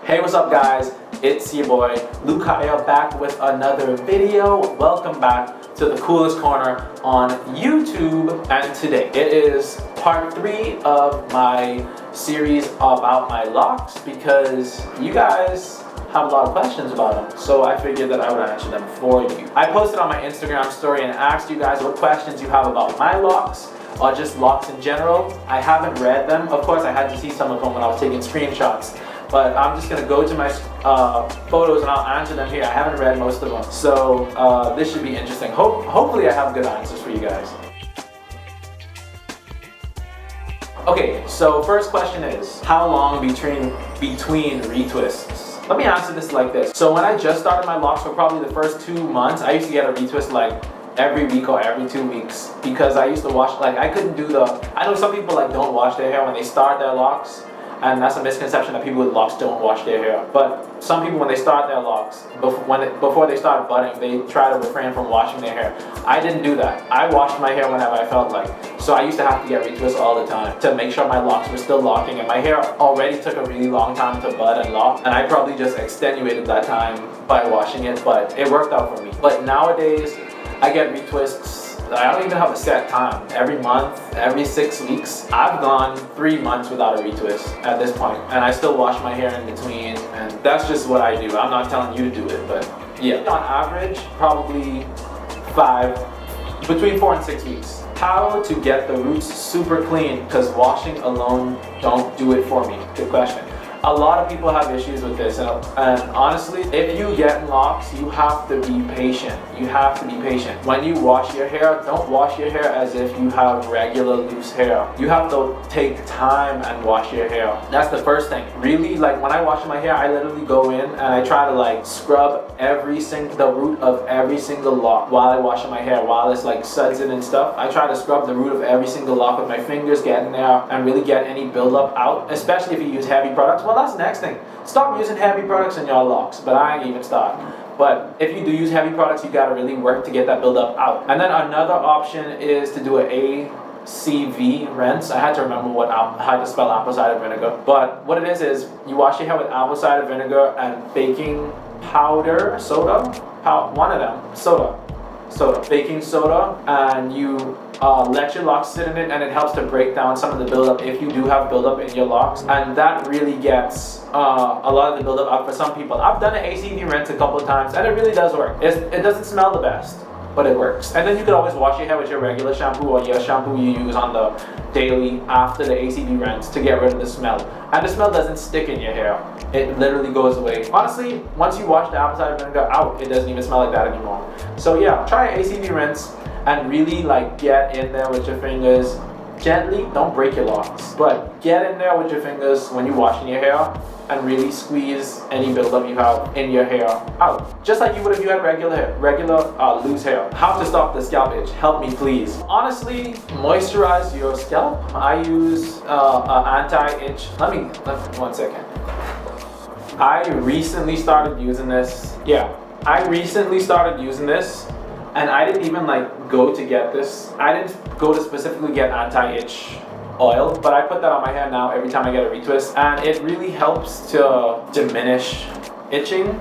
Hey, what's up guys? It's your boy Lucayo back with another video. Welcome back to the coolest corner on YouTube. And today it is part 3 of my series about my locks because you guys have a lot of questions about them. So I figured that I would answer them for you. I posted on my Instagram story and asked you guys what questions you have about my locks or just locks in general. I haven't read them. Of course, I had to see some of them when I was taking screenshots. But I'm just going to go to my photos and I'll answer them here. I haven't read most of them. So this should be interesting. Hopefully I have good answers for you guys. Okay, so first question is, how long between retwists? Let me answer this like this. So when I just started my locks for probably the first 2 months, I used to get a retwist like every week or every 2 weeks because I used to wash, like I couldn't do I know some people like don't wash their hair when they start their locks. And that's a misconception that people with locks don't wash their hair. But some people, when they start their locks, before they start budding, they try to refrain from washing their hair. I didn't do that. I washed my hair whenever I felt like. So I used to have to get retwists all the time to make sure my locks were still locking. And my hair already took a really long time to bud and lock. And I probably just extenuated that time by washing it, but it worked out for me. But nowadays, I get retwists. I don't even have a set time. Every month, every 6 weeks. I've gone 3 months without a retwist at this point, and I still wash my hair in between, and that's just what I do. I'm not telling you to do it, but yeah. On average, probably between 4 and 6 weeks. How to get the roots super clean, because washing alone don't do it for me. Good question. A lot of people have issues with this, and honestly, if you get locks, you have to be patient. You have to be patient. When you wash your hair, don't wash your hair as if you have regular loose hair. You have to take time and wash your hair. That's the first thing. Really, like when I wash my hair, I literally go in and I try to like scrub the root of every single lock while I wash my hair, while it's like suds in and stuff. I try to scrub the root of every single lock with my fingers, get in there and really get any buildup out, especially if you use heavy products. Well, that's the next thing. Stop using heavy products in your locks, but I ain't even start. But if you do use heavy products, you gotta really work to get that buildup out. And then another option is to do an ACV rinse. I had to remember how to spell apple cider vinegar. But what it is you wash your hair with apple cider vinegar and baking powder, soda, baking soda, and you let your locks sit in it, and it helps to break down some of the buildup if you do have buildup in your locks, and that really gets a lot of the buildup out for some people. I've done an ACV rinse a couple of times, and it really does work. It doesn't smell the best, but it works. And then you could always wash your hair with your regular shampoo or your shampoo you use on the daily after the ACV rinse to get rid of the smell. And the smell doesn't stick in your hair. It literally goes away. Honestly, once you wash the apple cider vinegar out, it doesn't even smell like that anymore. So yeah, try an ACV rinse and really like get in there with your fingers gently. Don't break your locks, but get in there with your fingers when you're washing your hair and really squeeze any buildup you have in your hair out, just like you would if you had regular loose hair. How to stop the scalp itch? Help me please. Honestly, moisturize your scalp. I use anti-itch. Let me 1 second. I recently started using this. And I didn't even like go to get this. I didn't go to specifically get anti-itch oil, but I put that on my hair now every time I get a retwist, and it really helps to diminish itching.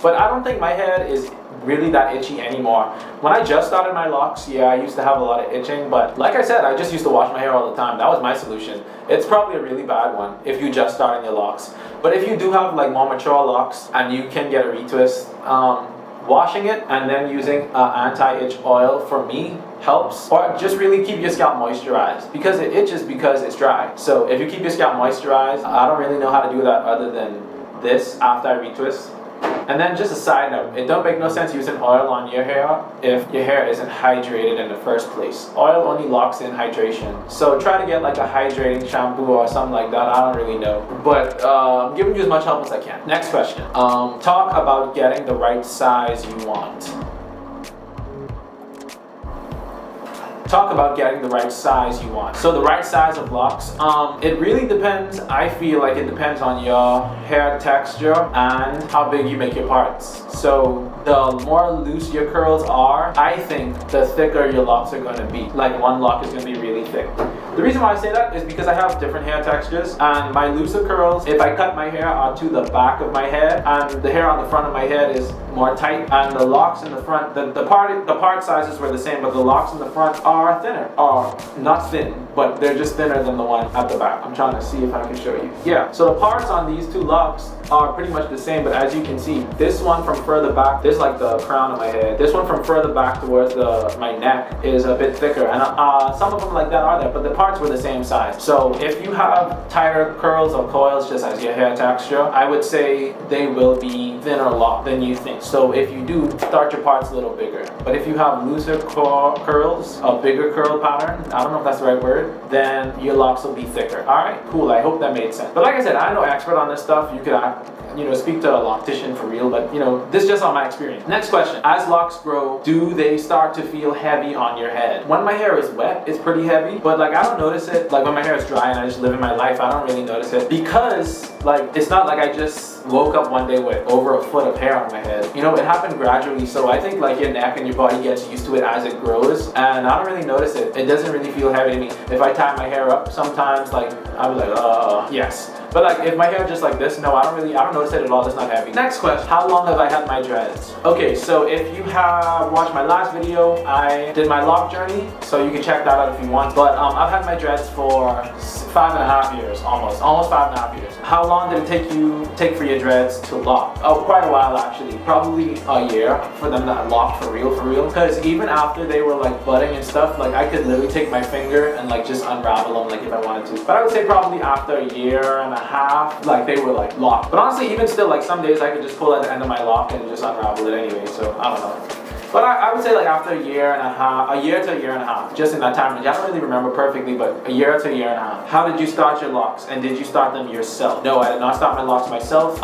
But I don't think my head is really that itchy anymore. When I just started my locks, yeah, I used to have a lot of itching, but like I said, I just used to wash my hair all the time. That was my solution. It's probably a really bad one if you just starting your locks. But if you do have like more mature locks and you can get a retwist, washing it and then using anti-itch oil for me helps. Or just really keep your scalp moisturized, because it itches because it's dry. So if you keep your scalp moisturized, I don't really know how to do that other than this after I retwist. And then just a side note, it don't make no sense using oil on your hair if your hair isn't hydrated in the first place. Oil only locks in hydration. So try to get like a hydrating shampoo or something like that. I don't really know. But I'm giving you as much help as I can. Next question. Talk about getting the right size you want. talk about getting the right size you want. So the right size of locks, it really depends. I feel like it depends on your hair texture and how big you make your parts. So the more loose your curls are, I think the thicker your locks are going to be. Like one lock is going to be really thick. The reason why I say that is because I have different hair textures, and my looser curls, if I cut my hair onto the back of my head and the hair on the front of my head is more tight, and the locks in the front, the part sizes were the same, but the locks in the front are thinner, or not thin, but they're just thinner than the one at the back. I'm trying to see if I can show you. Yeah, so the parts on these two locks are pretty much the same, but as you can see, this one from further back, this is like the crown of my head. This one from further back towards my neck is a bit thicker, and some of them like that are there, but the parts were the same size. So if you have tighter curls or coils just as your hair texture, I would say they will be thinner lock than you think. So if you do, start your parts a little bigger. But if you have looser curls, a bigger curl pattern, I don't know if that's the right word, then your locks will be thicker. Alright, cool, I hope that made sense. But like I said, I'm no expert on this stuff. You could speak to a loctician for real, but this is just on my experience. Next question, as locks grow, do they start to feel heavy on your head? When my hair is wet, it's pretty heavy, but like I don't notice it. Like when my hair is dry and I just live in my life, I don't really notice it, because like it's not like I just woke up one day with over a foot of hair on my head. It happened gradually, so I think like your neck and your body gets used to it as it grows, and I don't really notice it. It doesn't really feel heavy to me. If I tie my hair up sometimes, like I'll be like, yes. But like if my hair just like this, no, I don't notice it at all. It's not heavy. Next question, how long have I had my dreads? Okay, so if you have watched my last video, I did my lock journey, so you can check that out if you want. But I've had my dreads for 5.5 years, almost 5.5 years. How long did it take for your dreads to lock? Oh, quite a while actually. Probably a year for them to lock for real. Because even after they were like budding and stuff, like I could literally take my finger and like just unravel them like if I wanted to. But I would say probably after a year and a half, like they were like locked. But honestly, even still, like some days I could just pull at the end of my lock and just unravel it anyway. So I don't know. But I would say like after a year to a year and a half, just in that time range. I don't really remember perfectly, but a year to a year and a half. How did you start your locks, and did you start them yourself? No, I did not start my locks myself.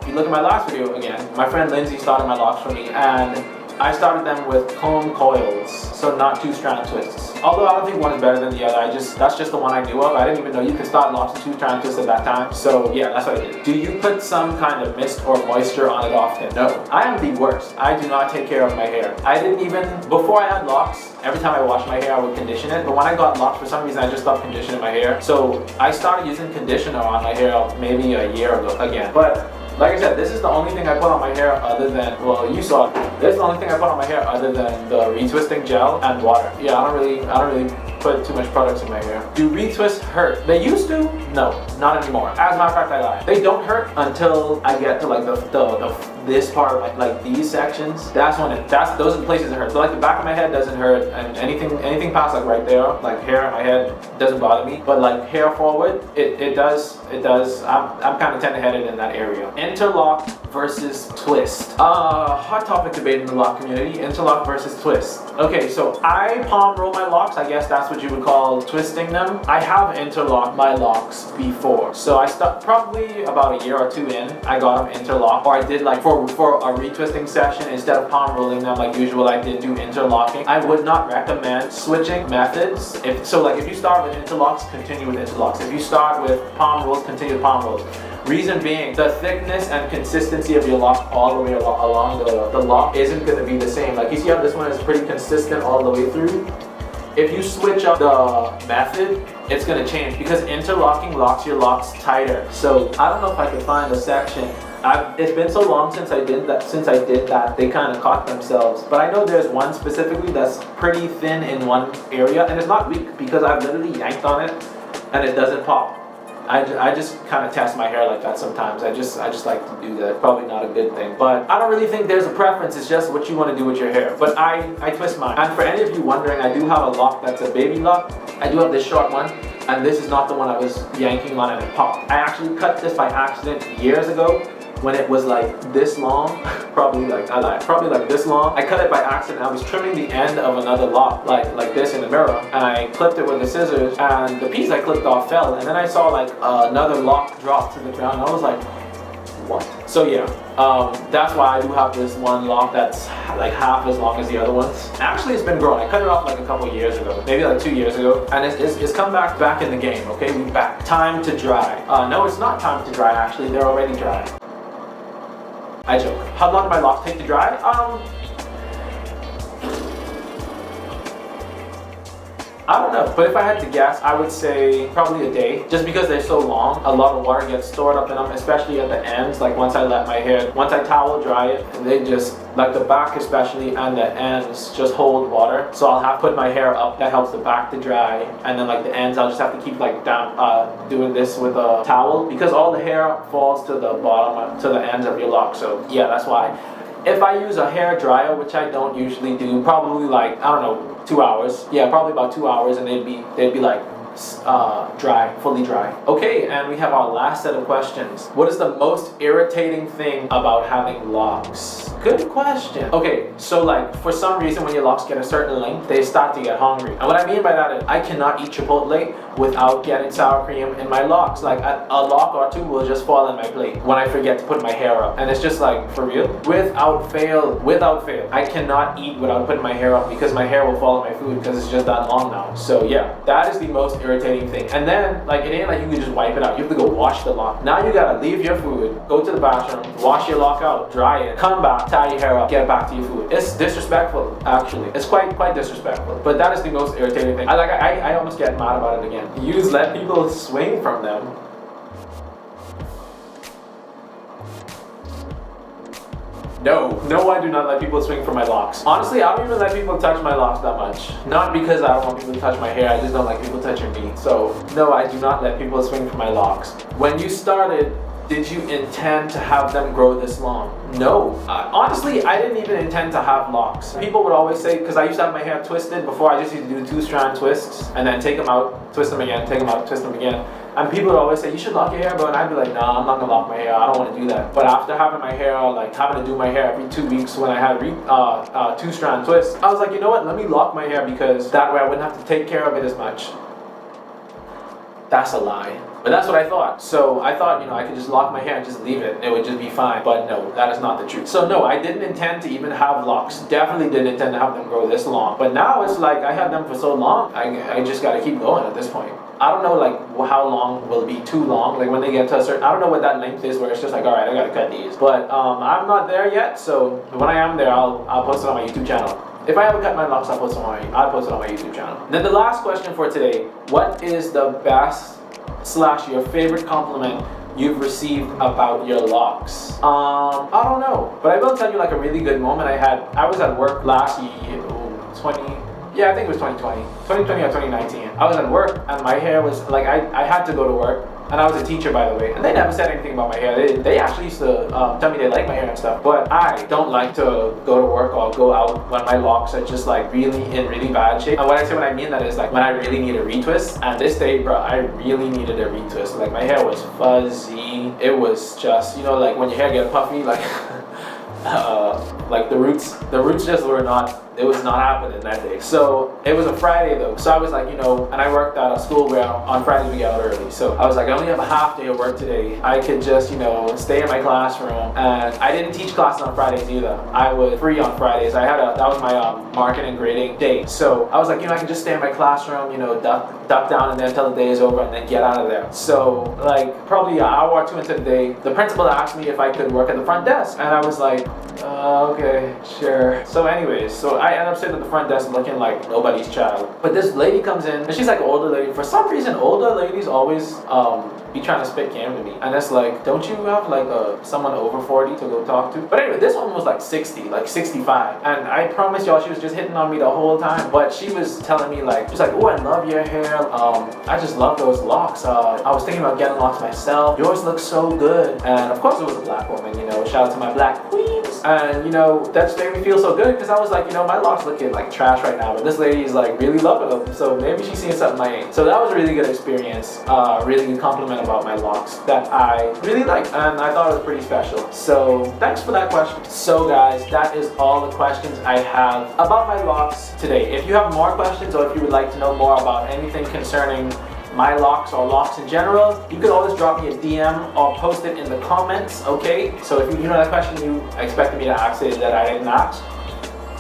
If you look at my last video again, my friend Lindsay started my locks for me, and I started them with comb coils, so not 2-strand twists. Although I don't think one is better than the other, that's just the one I knew of. I didn't even know you could start locks with 2-strand twists at that time. So yeah, that's what I did. Do you put some kind of mist or moisture on it often? No. I am the worst. I do not take care of my hair. I didn't even, before I had locks, every time I washed my hair I would condition it, but when I got locks, for some reason I just stopped conditioning my hair. So I started using conditioner on my hair maybe a year ago again. But like I said, this is the only thing I put on my hair other than, well, you saw it. This is the only thing I put on my hair other than the retwisting gel and water. Yeah, I don't really put too much products in my hair. Do retwists hurt? They used to? No, not anymore. As a matter of fact, I lied. They don't hurt until I get to like this part of like these sections. Those are the places it hurts. So like the back of my head doesn't hurt, and anything past like right there, like hair on my head, doesn't bother me. But like hair forward, it does. I'm kind of tender-headed in that area. Interlock versus twist. Hot topic debate in the lock community. Interlock versus twist. Okay, so I palm roll my locks. I guess that's what you would call twisting them. I have interlocked my locks before. So I stopped probably about a year or two in. I got them interlocked, or I did like for a retwisting session, instead of palm rolling them like usual, I did do interlocking. I would not recommend switching methods. If you start with interlocks, continue with interlocks. If you start with palm rolls, continue with palm rolls. Reason being, the thickness and consistency of your lock all the way along the lock isn't going to be the same. Like you see how this one is pretty consistent all the way through? If you switch up the method, it's going to change, because interlocking locks your locks tighter. So I don't know if I can find a section. It's been so long since I did that they kind of caught themselves. But I know there's one specifically that's pretty thin in one area, and it's not weak because I've literally yanked on it and it doesn't pop. I just kind of test my hair like that sometimes. I just like to do that. Probably not a good thing. But I don't really think there's a preference. It's just what you want to do with your hair. But I twist mine. And for any of you wondering, I do have a lock that's a baby lock. I do have this short one. And this is not the one I was yanking on and it popped. I actually cut this by accident years ago when it was like this long. Probably like this long. I cut it by accident. I was trimming the end of another lock like this in the mirror, and I clipped it with the scissors, and the piece I clipped off fell, and then I saw like another lock drop to the ground, and I was like, what? So yeah, that's why I do have this one lock that's like half as long as the other ones. Actually, it's been growing. I cut it off like a couple years ago, maybe like 2 years ago, and it's come back in the game. Okay, we back. Time to dry. No, it's not time to dry. Actually, they're already dry. I joke. How long do my locks take to dry? I don't know, but if I had to guess, I would say probably a day. Just because they're so long, a lot of water gets stored up in them, especially at the ends. Like once I towel dry it, they just, like the back especially and the ends just hold water. So I'll have to put my hair up, that helps the back to dry. And then like the ends, I'll just have to keep like down, doing this with a towel because all the hair falls to the bottom, to the ends of your lock. So yeah, that's why. If I use a hair dryer, which I don't usually do, probably like, I don't know, 2 hours. Yeah, probably about 2 hours, and they'd be like dry, fully dry. Okay, and we have our last set of questions. What is the most irritating thing about having locks? Good question. Okay, so like for some reason when your locks get a certain length, they start to get hungry. And what I mean by that is I cannot eat Chipotle without getting sour cream in my locks. Like a lock or two will just fall in my plate when I forget to put my hair up. And it's just like, for real? Without fail, I cannot eat without putting my hair up because my hair will fall in my food because it's just that long now. So yeah, that is the most irritating thing. And then like it ain't like you can just wipe it out. You have to go wash the lock. Now you gotta leave your food, go to the bathroom, wash your lock out, dry it, come back, tie your hair up, get back to your food. It's disrespectful, actually. It's quite disrespectful. But that is the most irritating thing. I almost get mad about it again. You just let people swing from them. No, I do not let people swing from my locks. Honestly, I don't even let people touch my locks that much. Not because I don't want people to touch my hair, I just don't like people touching me. So, no, I do not let people swing from my locks. When you started, did you intend to have them grow this long? No. Honestly, I didn't even intend to have locks. People would always say, because I used to have my hair twisted before, I just used to do 2-strand twists and then take them out, twist them again, take them out, twist them again. And people would always say, you should lock your hair, bro. And I'd be like, nah, I'm not gonna lock my hair. I don't want to do that. But after having my hair, like having to do my hair every 2 weeks when I had 2-strand twists, I was like, you know what? Let me lock my hair because that way I wouldn't have to take care of it as much. That's a lie. But that's what I thought. So I thought, I could just lock my hair and just leave it. It would just be fine. But no, that is not the truth. So no, I didn't intend to even have locks. Definitely didn't intend to have them grow this long. But now it's like I had them for so long, I just gotta keep going at this point. I don't know like how long will be too long. Like when they get to a certain, I don't know what that length is where it's just like, all right, I gotta cut these. But I'm not there yet. So when I am there, I'll post it on my YouTube channel. If I ever cut my locks, I'll post it on my YouTube channel. Then the last question for today: what is the best / your favorite compliment you've received about your locks? I don't know, but I will tell you like a really good moment I had. I was at work last year, I think it was 2020 or 2019. I was at work and my hair was like, I had to go to work. And I was a teacher, by the way, and they never said anything about my hair. They actually used to tell me they like my hair and stuff, but I don't like to go to work or go out when my locks are just like really in really bad shape. And what I mean that is like when I really need a retwist. And this day, bro, I really needed a retwist. Like my hair was fuzzy. It was just, like when your hair gets puffy, like like the roots just were not. It was not happening that day. So it was a Friday though. So I was like, and I worked at a school where on Fridays we get out early. So I was like, I only have a half day of work today. I could just, stay in my classroom. And I didn't teach classes on Fridays either. I was free on Fridays. That was my marketing grading day. So I was like, I can just stay in my classroom, duck down and then until the day is over and then get out of there. So like probably an hour or two into the day, the principal asked me if I could work at the front desk. And I was like, okay, sure. So anyways, so I ended up sitting at the front desk looking like nobody's child. But this lady comes in and she's like an older lady. For some reason, older ladies always be trying to spit game to me. And it's like, don't you have like someone over 40 to go talk to? But anyway, this one was like 60, like 65. And I promise y'all she was just hitting on me the whole time. But she was telling me like, she's like, oh, I love your hair. I just love those locks. I was thinking about getting locks myself. Yours looks so good. And of course it was a black woman, shout out to my black queens. And that just made me feel so good because I was like, my locks looking like trash right now, but this lady is like really loving them. So maybe she's seeing something I ain't. So that was a really good experience. Really good compliment about my locks that I really liked, and I thought it was pretty special. So thanks for that question. So guys, that is all the questions I have about my locks today. If you have more questions or if you would like to know more about anything concerning my locks or locks in general, you could always drop me a DM or post it in the comments, okay? So if you know that question you expected me to ask it that I didn't ask,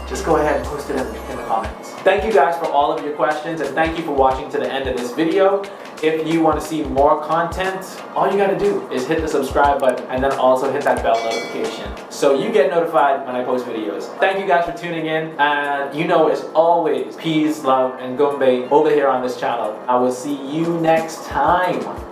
just go ahead and post it in the comments. Thank you guys for all of your questions, and thank you for watching to the end of this video. If you want to see more content, all you gotta do is hit the subscribe button and then also hit that bell notification so you get notified when I post videos. Thank you guys for tuning in, and you know, as always, peace, love, and Goombay over here on this channel. I will see you next time.